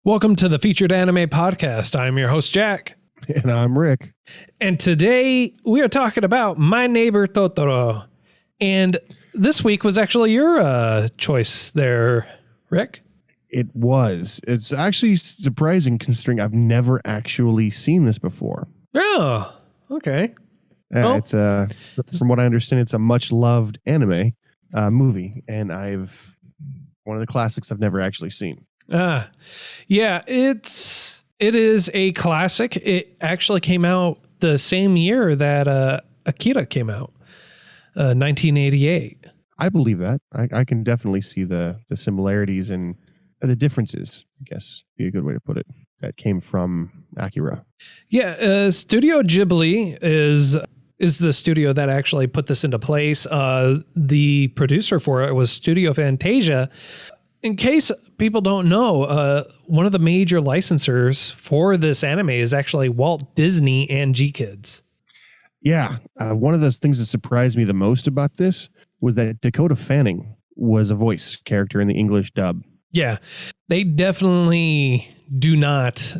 Welcome to the Featured Anime Podcast. I'm your host, Jack. And I'm Rick. And today we are talking about My Neighbor Totoro. And this week was actually your choice there, Rick. It was. It's actually surprising considering I've never actually seen this before. Oh, okay. Well, it's from what I understand, it's a much loved anime movie, and one of the classics I've never actually seen. Yeah, it is a classic. It actually came out the same year that Akira came out, 1988. I believe that. I can definitely see the similarities and the differences, I guess, be a good way to put it, that came from Akira. Yeah, Studio Ghibli is the studio that actually put this into place. The producer for it was Studio Fantasia. In case people don't know, one of the major licensors for this anime is actually Walt Disney and G-Kids. Yeah. One of the things that surprised me the most about this was that Dakota Fanning was a voice character in the English dub. Yeah, they definitely do not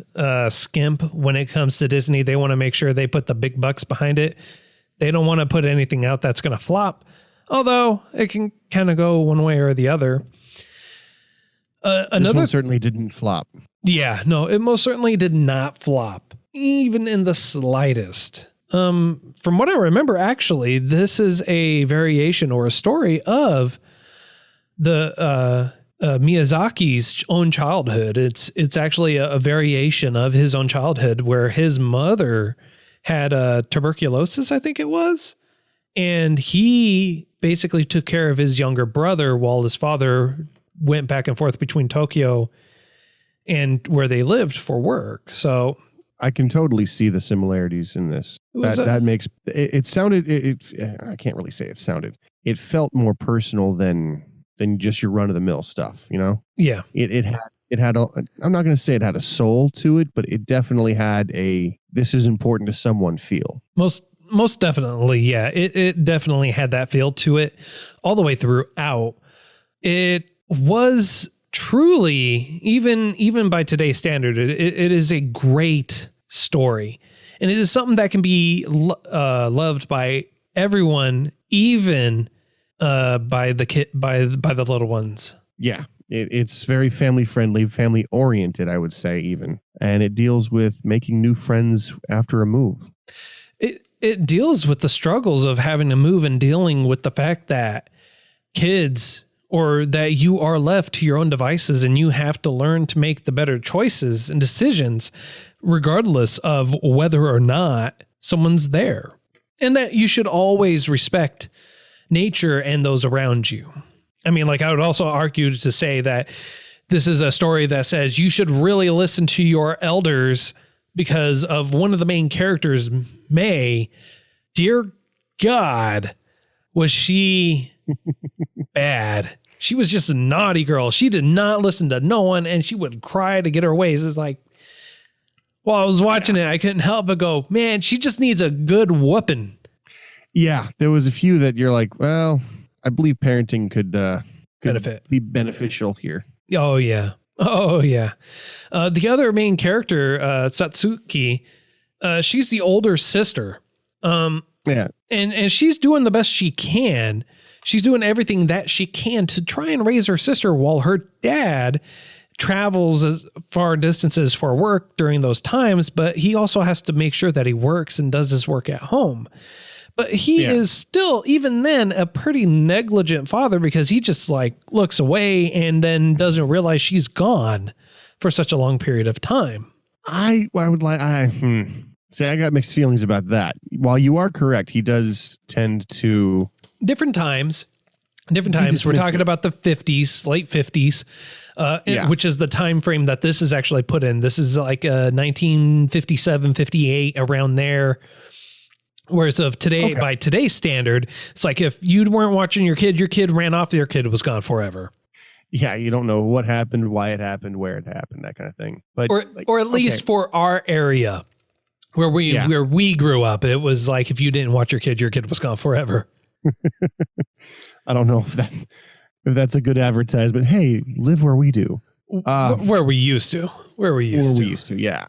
skimp when it comes to Disney. They want to make sure they put the big bucks behind it. They don't want to put anything out that's going to flop, although it can kind of go one way or the other. This one certainly didn't flop. Yeah, no, it most certainly did not flop, even in the slightest. From what I remember, actually, this is a variation or a story of the Miyazaki's own childhood. It's actually a variation of his own childhood where his mother had tuberculosis, I think it was, and he basically took care of his younger brother while his father went back and forth between Tokyo and where they lived for work. So I can totally see the similarities in this. That makes it sounded. I can't really say it sounded. It felt more personal than just your run of the mill stuff. You know? Yeah. It had. I'm not going to say it had a soul to it, but it definitely had a. This is important to someone feel. Most definitely, yeah. It definitely had that feel to it all the way throughout. It was truly, even by today's standard, it is a great story, and it is something that can be loved by everyone, even by the little ones. Yeah, it's very family friendly, family oriented, I would say, even, and it deals with making new friends after a move. It deals with the struggles of having to move and dealing with the fact that kids, or that you are left to your own devices and you have to learn to make the better choices and decisions, regardless of whether or not someone's there. And that you should always respect nature and those around you. I mean, like, I would also argue to say that this is a story that says you should really listen to your elders because of one of the main characters, May. Dear God, was she bad. She was just a naughty girl. She did not listen to no one, and she would cry to get her ways. It's like, while I was watching it, I couldn't help but go, man, she just needs a good whooping. Yeah, there was a few that you're like, well, I believe parenting could be beneficial here. Oh, yeah. Oh, yeah. The other main character, Satsuki, she's the older sister. Yeah. And she's doing the best she can. She's doing everything that she can to try and raise her sister while her dad travels as far distances for work during those times, but he also has to make sure that he works and does his work at home. But he is still, even then, a pretty negligent father because he just like looks away and then doesn't realize she's gone for such a long period of time. I got mixed feelings about that. While you are correct, he does tend to different times. We're talking about the 50s, late 50s, which is the time frame that this is actually put in. This is like 1957, 58, around there. Whereas of today, by today's standard, it's like if you weren't watching your kid ran off, your kid was gone forever. Yeah, you don't know what happened, why it happened, where it happened, that kind of thing. But or at least for our area where we grew up, it was like if you didn't watch your kid was gone forever. I don't know if that's a good advertisement. Hey, live where we do. Where we used to. Where we used to. Yeah.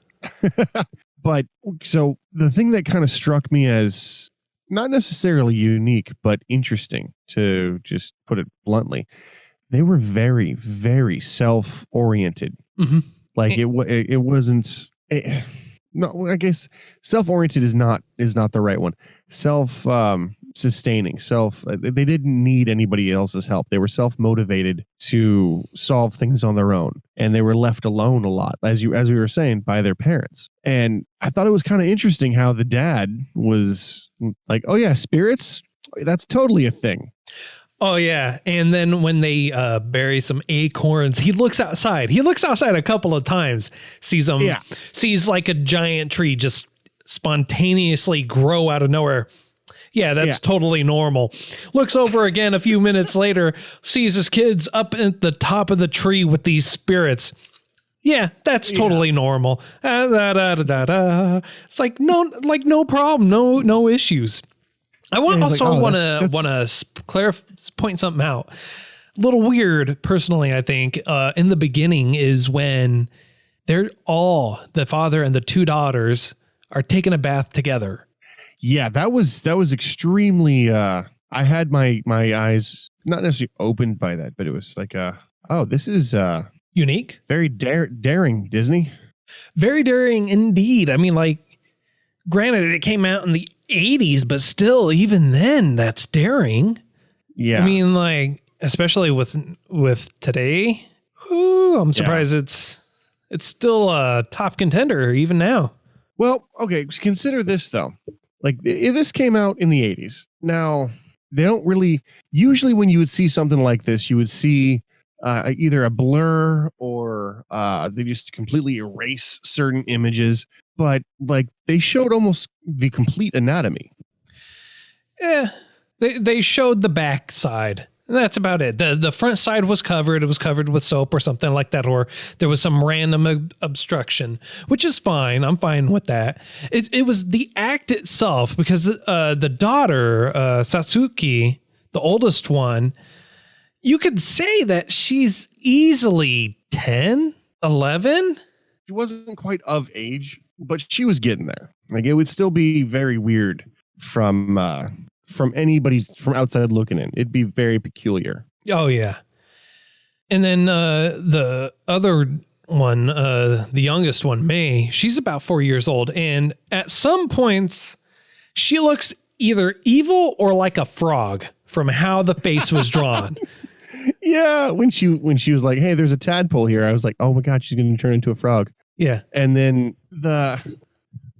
But so the thing that kind of struck me as not necessarily unique, but interesting, to just put it bluntly, they were very, very self-oriented. Mm-hmm. Like it wasn't. No, I guess self-oriented is not the right one. Sustaining, they didn't need anybody else's help. They were self-motivated to solve things on their own, and they were left alone a lot, as we were saying, by their parents. And I thought it was kind of interesting how the dad was like, "Oh yeah, spirits, that's totally a thing." Oh yeah, and then when they bury some acorns, he looks outside. He looks outside a couple of times, sees them, sees like a giant tree just spontaneously grow out of nowhere. Yeah, that's totally normal. Looks over again a few minutes later, sees his kids up at the top of the tree with these spirits. Yeah, that's totally normal. It's like no problem, no issues. I want to point something out. A little weird, personally, I think, in the beginning is when the father and the two daughters are taking a bath together. Yeah, that was extremely. I had my eyes not necessarily opened by that, but it was like, this is unique, very daring, Disney. Very daring indeed. I mean, like, granted, it came out in the 80s, but still, even then, that's daring. Yeah. I mean, like, especially with today, I'm surprised it's still a top contender even now. Well, okay, consider this, though. Like, this came out in the 80s. Now, they don't really... Usually when you would see something like this, you would see either a blur or they just completely erase certain images. But like they showed almost the complete anatomy. Yeah, they showed the back side. That's about it. The front side was covered. It was covered with soap or something like that, or there was some random obstruction, which is fine. I'm fine with that. It was the act itself, because the daughter, Satsuki, the oldest one, you could say that she's easily 10, 11. She wasn't quite of age, but she was getting there. Like, it would still be very weird from outside looking in. It'd be very peculiar. Oh yeah. And then the other one, the youngest one, May, she's about 4 years old, and at some points she looks either evil or like a frog from how the face was drawn. Yeah, when she was like, "Hey, there's a tadpole here," I was like, "Oh my god, she's going to turn into a frog." Yeah. And then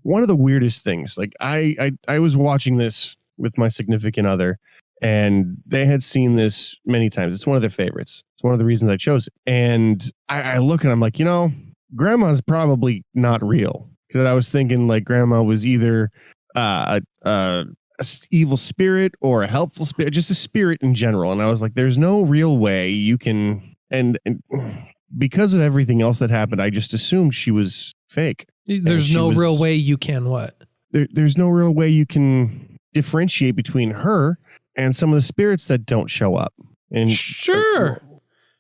one of the weirdest things, like I was watching this with my significant other, and they had seen this many times. It's one of their favorites. It's one of the reasons I chose it. And I look and I'm like, Grandma's probably not real, because I was thinking like Grandma was either a evil spirit or a helpful spirit, just a spirit in general. And I was like, there's no real way you can, and because of everything else that happened, I just assumed she was fake. There's no real way you can what? There's no real way you can differentiate between her and some of the spirits that don't show up. And sure.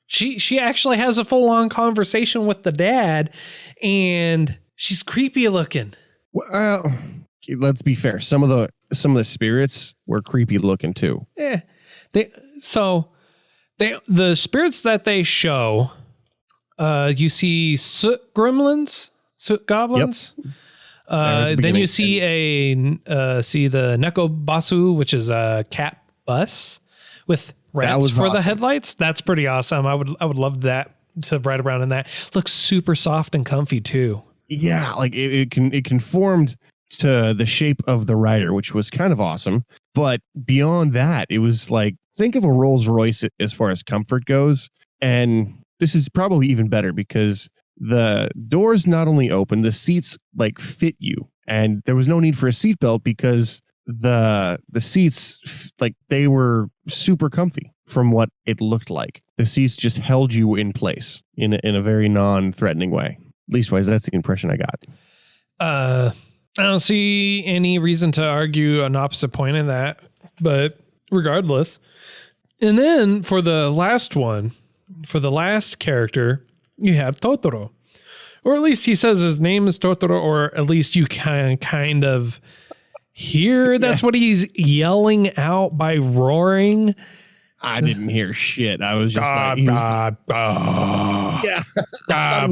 She actually has a full-on conversation with the dad, and she's creepy looking. Well, let's be fair. Some of the spirits were creepy looking too. Yeah. The spirits that they show, you see soot gremlins, soot goblins. Yep. Then you see the Nekobasu, which is a cat bus with rats for the headlights. That's pretty awesome. I would love that, to ride around in that. Looks super soft and comfy too. Yeah, like it conformed to the shape of the rider, which was kind of awesome. But beyond that, it was like, think of a Rolls Royce as far as comfort goes. And this is probably even better because the doors not only open, the seats like fit you. And there was no need for a seatbelt because the seats, like, they were super comfy from what it looked like. The seats just held you in place in a very non-threatening way. Leastwise, that's the impression I got. I don't see any reason to argue an opposite point in that, but regardless. And then for the last one, for the last character, you have Totoro, Or at least he says his name is Totoro, or at least you can kind of hear that's what he's yelling out by roaring. I didn't hear shit. I was just like, yeah. I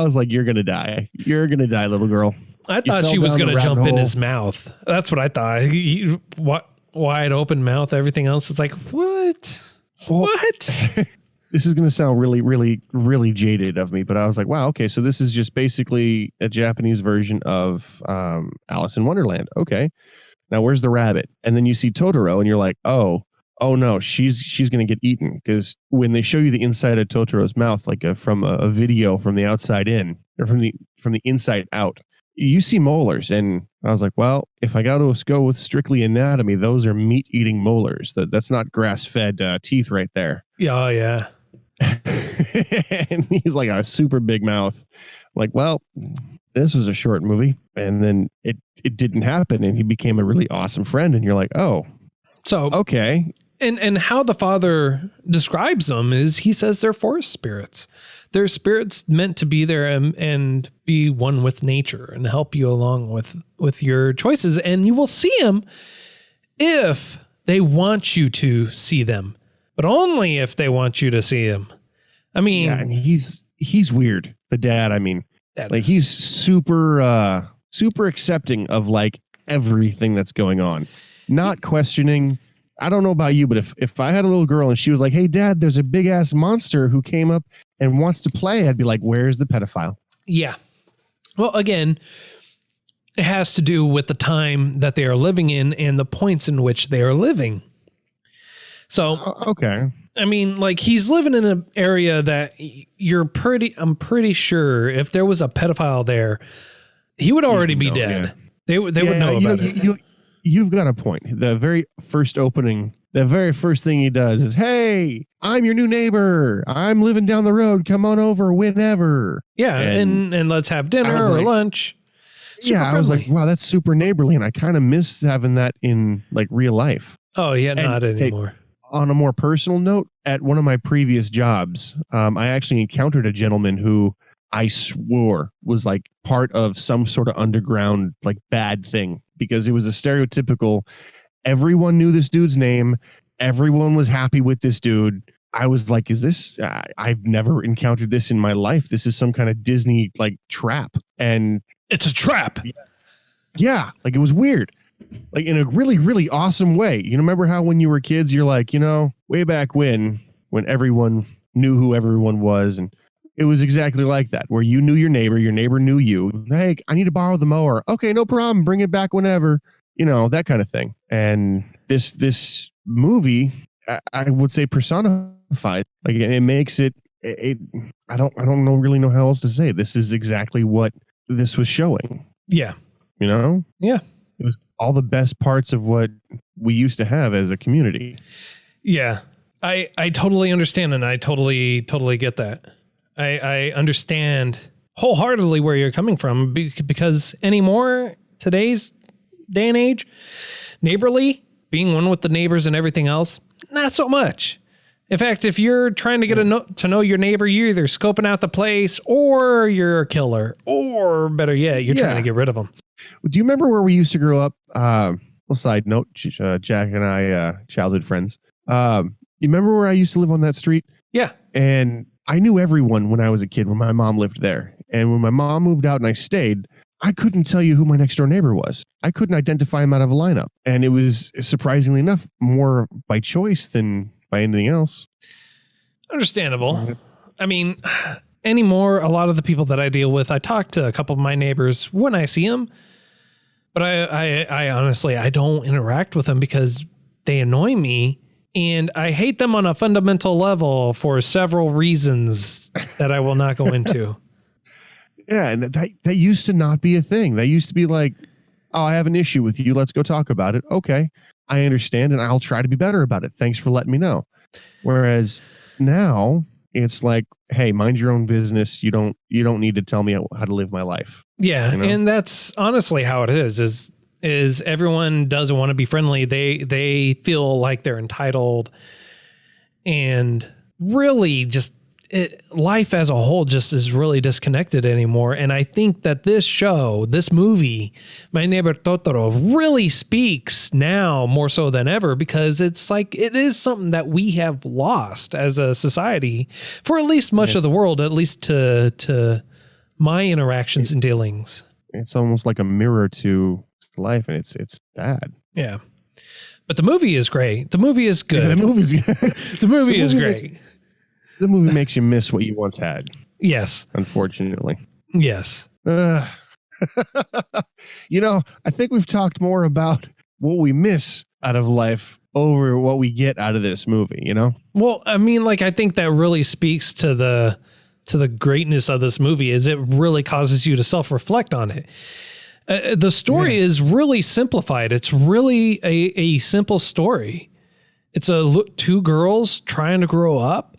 was like, you're gonna die. You're gonna die, little girl. I thought she was gonna jump in his mouth. That's what I thought. What wide open mouth? Everything else is like, what? What? This is going to sound really, really, really jaded of me, but I was like, wow, okay, so this is just basically a Japanese version of Alice in Wonderland. Okay, now where's the rabbit? And then you see Totoro, and you're like, oh no, she's going to get eaten, because when they show you the inside of Totoro's mouth, like from a video from the outside in, or from the inside out, you see molars, and I was like, well, if I got to go with strictly anatomy, those are meat-eating molars. That's not grass-fed teeth right there. Yeah, yeah. And he's like a super big mouth. Like, well, this was a short movie, and then it didn't happen, and he became a really awesome friend, and you're like, oh, so okay. And how the father describes them is he says they're forest spirits. They're spirits meant to be there and be one with nature and help you along with your choices. And you will see them if they want you to see them, but only if they want you to see them. I mean, yeah, and he's weird. The dad, I mean, like he's super accepting of like everything that's going on, not questioning. I don't know about you, but if I had a little girl and she was like, hey, Dad, there's a big ass monster who came up and wants to play, I'd be like, where's the pedophile? Yeah. Well, again, it has to do with the time that they are living in and the points in which they are living. So, okay. I mean, like he's living in an area that I'm pretty sure if there was a pedophile there, he would already be dead. Yeah. They would know about it. You've got a point. The very first opening, the very first thing he does is, hey, I'm your new neighbor. I'm living down the road. Come on over whenever. Yeah, and let's have dinner or lunch. Super friendly. I was like, wow, that's super neighborly. And I kind of missed having that in like real life. Oh, yeah, not anymore. Hey, on a more personal note, at one of my previous jobs, I actually encountered a gentleman who I swore was like part of some sort of underground like bad thing, because it was a stereotypical, everyone knew this dude's name. Everyone was happy with this dude. I was like, is this, I've never encountered this in my life. This is some kind of Disney like trap. And it's a trap. Yeah. Like it was weird, like in a really, really awesome way. You remember how when you were kids, you're like, way back when everyone knew who everyone was, and it was exactly like that, where you knew your neighbor knew you. Hey, I need to borrow the mower. Okay, no problem. Bring it back whenever, that kind of thing. And this movie, I would say personified, like it makes it, I don't really know how else to say it. This is exactly what this was showing. Yeah. Yeah. It was all the best parts of what we used to have as a community. Yeah. I totally understand. And I totally get that. I understand wholeheartedly where you're coming from, because anymore, today's day and age, neighborly, being one with the neighbors and everything else, not so much. In fact, if you're trying to get to know your neighbor, you're either scoping out the place or you're a killer, or better yet, you're trying to get rid of them. Do you remember where we used to grow up? Well, side note, Jack and I, childhood friends. You remember where I used to live on that street? Yeah. And I knew everyone when I was a kid, when my mom lived there. And when my mom moved out and I stayed, I couldn't tell you who my next door neighbor was. I couldn't identify him out of a lineup. And it was, surprisingly enough, more by choice than by anything else. Understandable. I mean, anymore, a lot of the people that I deal with, I talk to a couple of my neighbors when I see them. But I honestly, I don't interact with them because they annoy me. And I hate them on a fundamental level for several reasons that I will not go into. Yeah, and that used to not be a thing. That used to be like, oh, I have an issue with you. Let's go talk about it. Okay, I understand, and I'll try to be better about it. Thanks for letting me know. Whereas now it's like, hey, mind your own business. You don't need to tell me how to live my life. Yeah, and that's honestly how it is everyone doesn't want to be friendly. They feel like they're entitled, and really just life as a whole just is really disconnected anymore. And I think that this movie, My Neighbor Totoro, really speaks now more so than ever, because it's like, it is something that we have lost as a society for at least much of the world, at least to my interactions and dealings. It's almost like a mirror to life, and it's sad. Yeah. But the movie is great. The movie is good. Yeah, the movie's good. The movie is great. The movie makes you miss what you once had. Yes. Unfortunately. Yes. I think we've talked more about what we miss out of life over what we get out of this movie, you know? Well, I mean, like, I think that really speaks to the greatness of this movie, is it really causes you to self-reflect on it. The story is really simplified. It's really a simple story. It's two girls trying to grow up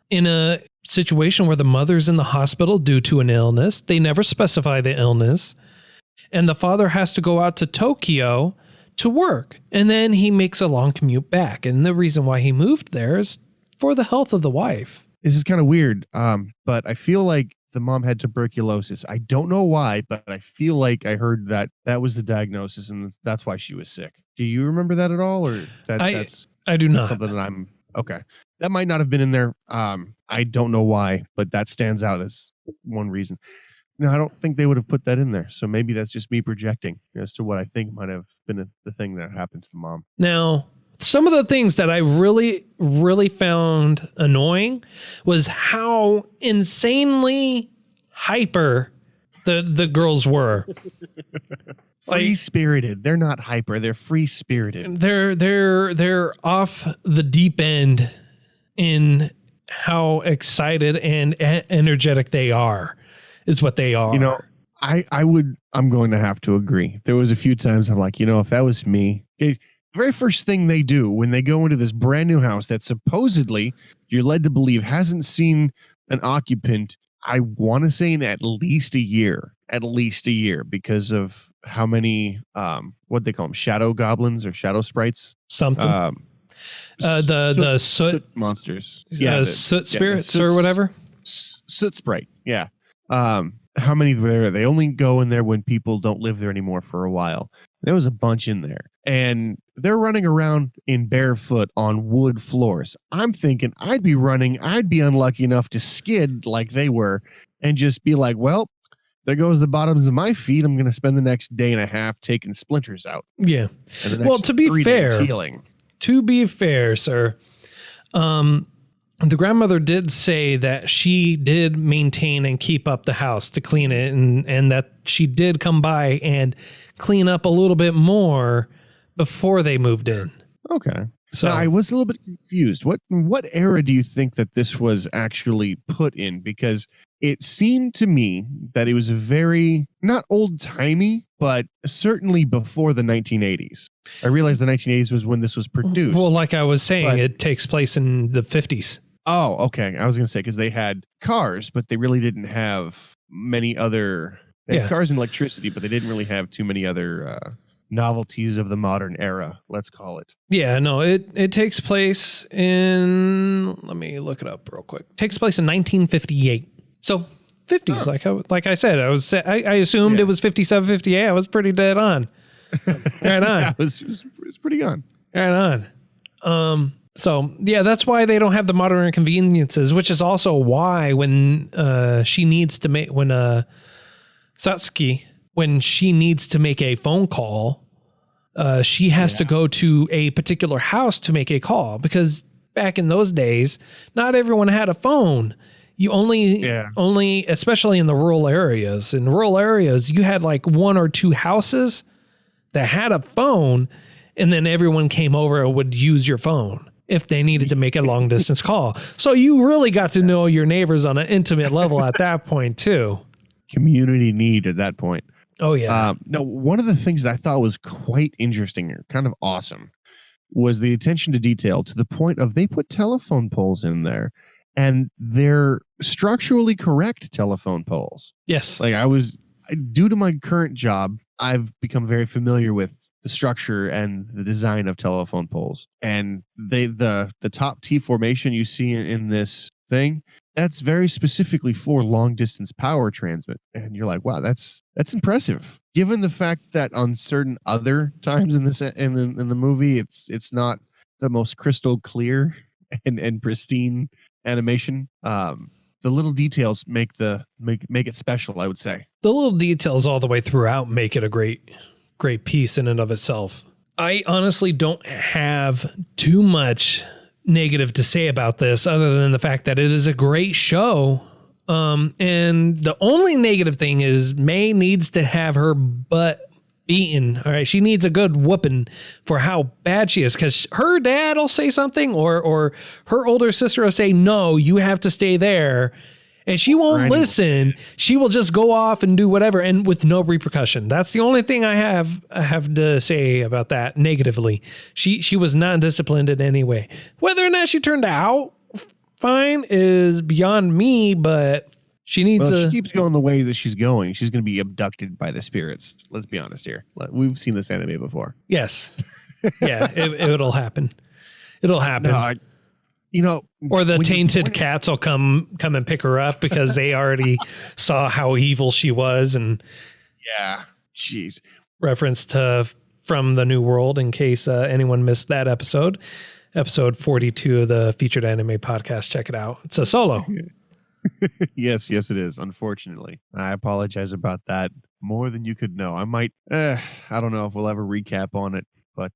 in a situation where the mother's in the hospital due to an illness. They never specify the illness. And the father has to go out to Tokyo to work. And then he makes a long commute back. And the reason why he moved there is for the health of the wife. This is kind of weird, but I feel like the mom had tuberculosis. I don't know why, but I feel like I heard that was the diagnosis, and that's why she was sick. Do you remember that at all, or that's I do not. Something that I'm okay. That might not have been in there. I don't know why, but that stands out as one reason. No, I don't think they would have put that in there. So maybe that's just me projecting as to what I think might have been the thing that happened to the mom. Now, some of the things that I really, really found annoying was how insanely hyper the girls were. Free spirited. They're not hyper. They're free spirited. They're off the deep end in how excited and energetic they are, is what they are. You know, I'm going to have to agree. There was a few times I'm like, if that was me. The very first thing they do when they go into this brand new house that supposedly you're led to believe hasn't seen an occupant, I want to say in at least a year, because of how many, what they call them, shadow goblins or shadow sprites. Something. The soot monsters. Yeah. Soot spirits or whatever. Soot sprite. Yeah. How many were there? They only go in there when people don't live there anymore for a while. There was a bunch in there, and they're running around in barefoot on wood floors. I'm thinking I'd be unlucky enough to skid like they were and just be like, well, there goes the bottoms of my feet. I'm going to spend the next day and a half taking splinters out. Yeah. Well, to be fair, sir, the grandmother did say that she did maintain and keep up the house to clean it, and that she did come by and clean up a little bit more before they moved in. Okay. So now, I was a little bit confused. What era do you think that this was actually put in? Because it seemed to me that it was a very, not old-timey, but certainly before the 1980s. I realized the 1980s was when this was produced. Well, like I was saying, it takes place in the 50s. Oh, okay. I was going to say, because they had cars, but they really didn't have many other... They had cars and electricity, but they didn't really have too many other novelties of the modern era, let's call it. Yeah, no, it takes place in... Let me look it up real quick. It takes place in 1958. So 50s, like I said, I assumed it was 57, 58. I was pretty dead on. Right on. Yeah, it was pretty on. Right on. So yeah, that's why they don't have the modern inconveniences, which is also why when Satsuki needs to make a phone call, she has to go to a particular house to make a call, because back in those days, not everyone had a phone. You only, especially in the rural areas. In rural areas, you had like one or two houses that had a phone, and then everyone came over and would use your phone if they needed to make a long distance call. So you really got to know your neighbors on an intimate level at that point too. Community need at that point. Oh yeah. No, one of the things that I thought was quite interesting or kind of awesome was the attention to detail, to the point of they put telephone poles in there, and they're structurally correct telephone poles. Yes. Like due to my current job, I've become very familiar with the structure and the design of telephone poles, and the top T formation you see in this thing. That's very specifically for long distance power transmit. And you're like, wow, that's impressive. Given the fact that on certain other times in this in the movie, it's not the most crystal clear and pristine animation. The little details make it special, I would say. The little details all the way throughout make it a great piece in and of itself. I honestly don't have too much negative to say about this other than the fact that it is a great show. And the only negative thing is May needs to have her butt beaten. All right. She needs a good whooping for how bad she is, because her dad will say something or her older sister will say, no, you have to stay there. And she won't listen. She will just go off and do whatever, and with no repercussion. That's the only thing I have to say about that negatively. She was not disciplined in any way. Whether or not she turned out fine is beyond me, but she needs she keeps going the way that she's going, she's going to be abducted by the spirits. Let's be honest here. We've seen this anime before. Yes. Yeah, it'll happen. It'll happen. No, or the tainted cats will come and pick her up because they already saw how evil she was. And yeah, jeez. Reference to From the New World, in case anyone missed that episode 42 of the Featured Anime Podcast. Check it out. It's a solo. Yes, it is. Unfortunately, I apologize about that. More than you could know. I might. I don't know if we'll ever recap on it, but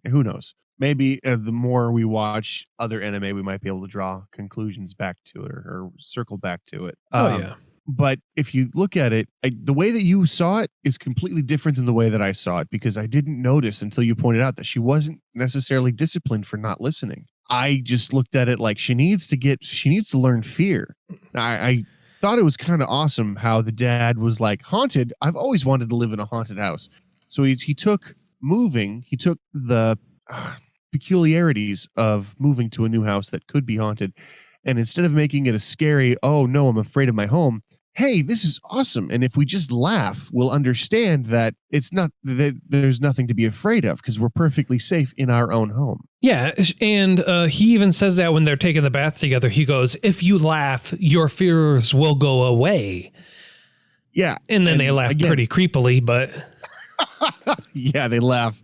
who knows? Maybe the more we watch other anime, we might be able to draw conclusions back to it or circle back to it. Yeah. But if you look at it, the way that you saw it is completely different than the way that I saw it, because I didn't notice until you pointed out that she wasn't necessarily disciplined for not listening. I just looked at it like she needs to learn fear. I thought it was kind of awesome how the dad was like, haunted. I've always wanted to live in a haunted house. So he took the peculiarities of moving to a new house that could be haunted, and instead of making it a scary, oh no, I'm afraid of my home, hey, this is awesome, and if we just laugh, we'll understand that it's not that there's nothing to be afraid of because we're perfectly safe in our own home. Yeah, and he even says that when they're taking the bath together. He goes, if you laugh, your fears will go away. Yeah. And then they laugh pretty creepily, but yeah, they laugh.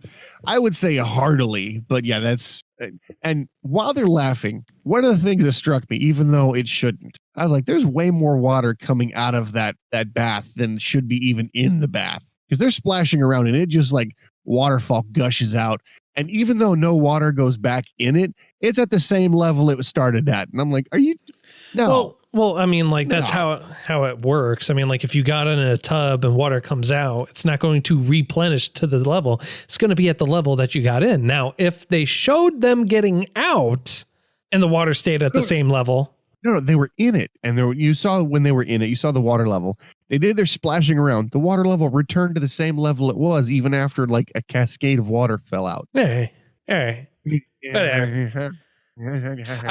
I would say heartily, but yeah, and while they're laughing, one of the things that struck me, even though it shouldn't, I was like, there's way more water coming out of that bath than should be even in the bath, because they're splashing around and it just like waterfall gushes out. And even though no water goes back in it, it's at the same level it was started at. And I'm like, are you? No. Well, I mean, like, that's how it works. I mean, like, if you got it in a tub and water comes out, it's not going to replenish to the level. It's going to be at the level that you got in. Now, if they showed them getting out and the water stayed at the same level. No, they were in it. And you saw when they were in it, you saw the water level. They did their splashing around. The water level returned to the same level it was, even after like a cascade of water fell out. Hey. I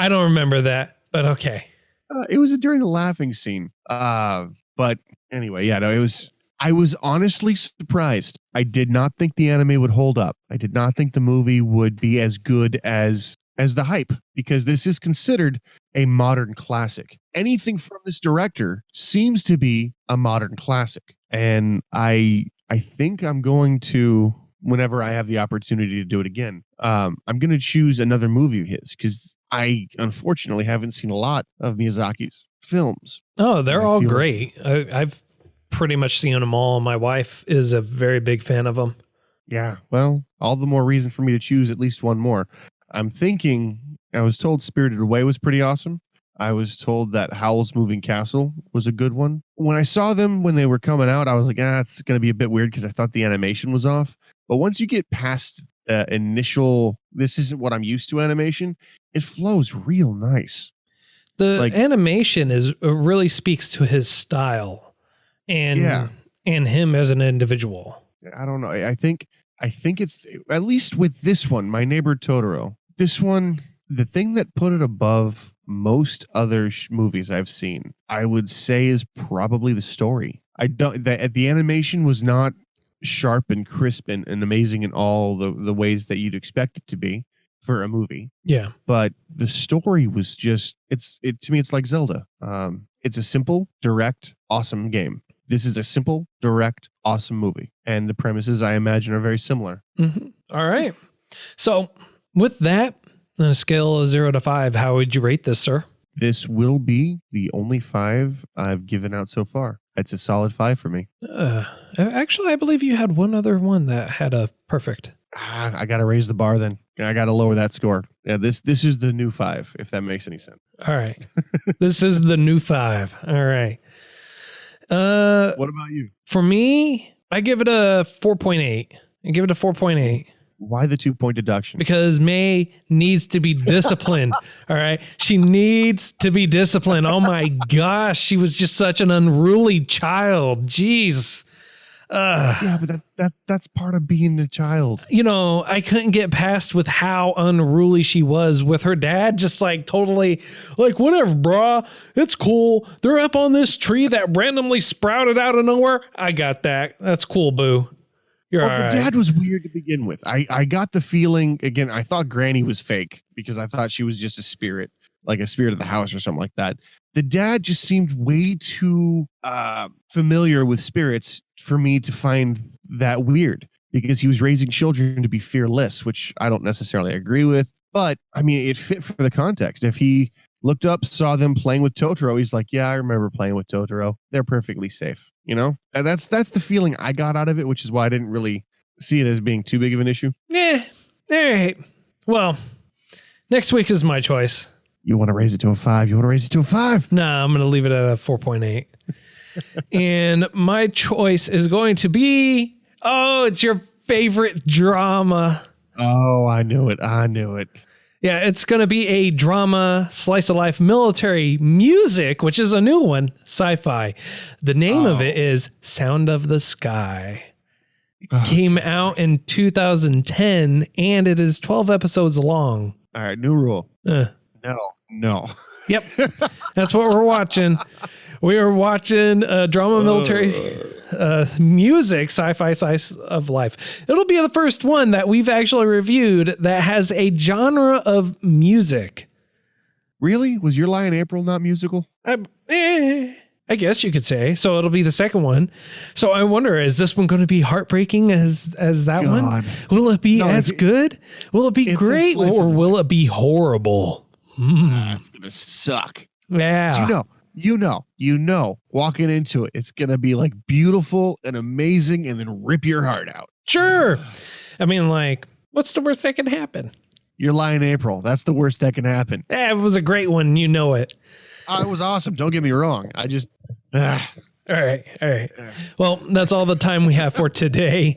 don't remember that, but okay. It was during the laughing scene. But anyway, yeah, no, it was. I was honestly surprised. I did not think the anime would hold up. I did not think the movie would be as good as the hype, because this is considered a modern classic. Anything from this director seems to be a modern classic, and I think I'm going to, whenever I have the opportunity to do it again, I'm going to choose another movie of his, because I unfortunately haven't seen a lot of Miyazaki's films. Oh, they're all great. I've pretty much seen them all. My wife is a very big fan of them. Yeah, well, all the more reason for me to choose at least one more. I'm thinking, I was told Spirited Away was pretty awesome. I was told that Howl's Moving Castle was a good one. When I saw them when they were coming out, I was like, it's going to be a bit weird because I thought the animation was off. But once you get past initial, this isn't what I'm used to animation, it flows real nice. The animation really speaks to his style and him as an individual. I don't know. I think it's, at least with this one, My Neighbor Totoro, this one, the thing that put it above most other movies I've seen, I would say, is probably the story. The animation was not sharp and crisp and amazing in all the ways that you'd expect it to be. for a movie. Yeah. But the story was just to me it's like Zelda. It's a simple, direct, awesome game. This is a simple, direct, awesome movie. And the premises, I imagine, are very similar. Mm-hmm. All right. So with that, on a scale of 0 to 5, how would you rate this, sir? This will be the only 5 I've given out so far. It's a solid 5 for me. Actually, I believe you had one other one that had a perfect. I got to raise the bar then. I got to lower that score. Yeah, this is the new 5, if that makes any sense. All right. This is the new 5. All right. What about you? For me, I give it a 4.8. I give it a 4.8. Why the 2-point deduction? Because May needs to be disciplined. All right. She needs to be disciplined. Oh my gosh. She was just such an unruly child. Jeez. Yeah, but that's part of being a child. You know, I couldn't get past with how unruly she was with her dad, just like totally like, whatever, brah, it's cool. They're up on this tree that randomly sprouted out of nowhere. I got that. That's cool, boo. You're all the right. dad was weird to begin with. I got the feeling, again, I thought Granny was fake because I thought she was just a spirit, like a spirit of the house or something like that. The dad just seemed way too familiar with spirits for me to find that weird, because he was raising children to be fearless, which I don't necessarily agree with. But I mean, it fit for the context. If he looked up, saw them playing with Totoro, he's like, yeah, I remember playing with Totoro. They're perfectly safe. You know, and that's the feeling I got out of it, which is why I didn't really see it as being too big of an issue. Yeah. All right. Well, next week is my choice. You want to raise it to a 5? You want to raise it to a 5? Nah, I'm going to leave it at a 4.8. And my choice is going to be, it's your favorite drama. Oh, I knew it. Yeah, it's going to be a drama, slice of life, military music, which is a new one, sci-fi. The name of it is Sound of the Sky. It came out in 2010, and it is 12 episodes long. All right, new rule. No. Yep, that's what we're watching. We are watching drama, military music, sci-fi slice of life. It'll be the first one that we've actually reviewed that has a genre of music. Really? Was Your Lie in April not musical? I guess you could say. So it'll be the second one. So I wonder, is this one going to be heartbreaking as that one? Will it be as good? Will it be great? Or will it be horrible? It's going to suck. Yeah. You know, walking into it, it's going to be like beautiful and amazing and then rip your heart out. Sure. I mean, like, what's the worst that can happen? Your Lie in April. That's the worst that can happen. It was a great one. You know it. It was awesome. Don't get me wrong. I just... All right. Well, that's all the time we have for today.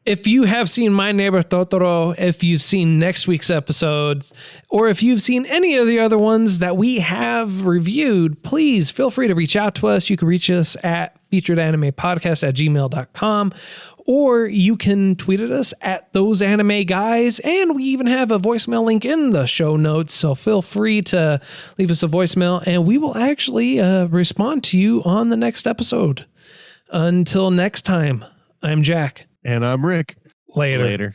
If you have seen My Neighbor Totoro, if you've seen next week's episodes, or if you've seen any of the other ones that we have reviewed, please feel free to reach out to us. You can reach us at featuredanimepodcast@gmail.com, or you can tweet at us at Those Anime Guys, and we even have a voicemail link in the show notes, so feel free to leave us a voicemail, and we will actually respond to you on the next episode. Until next time, I'm Jack. And I'm Rick. Later.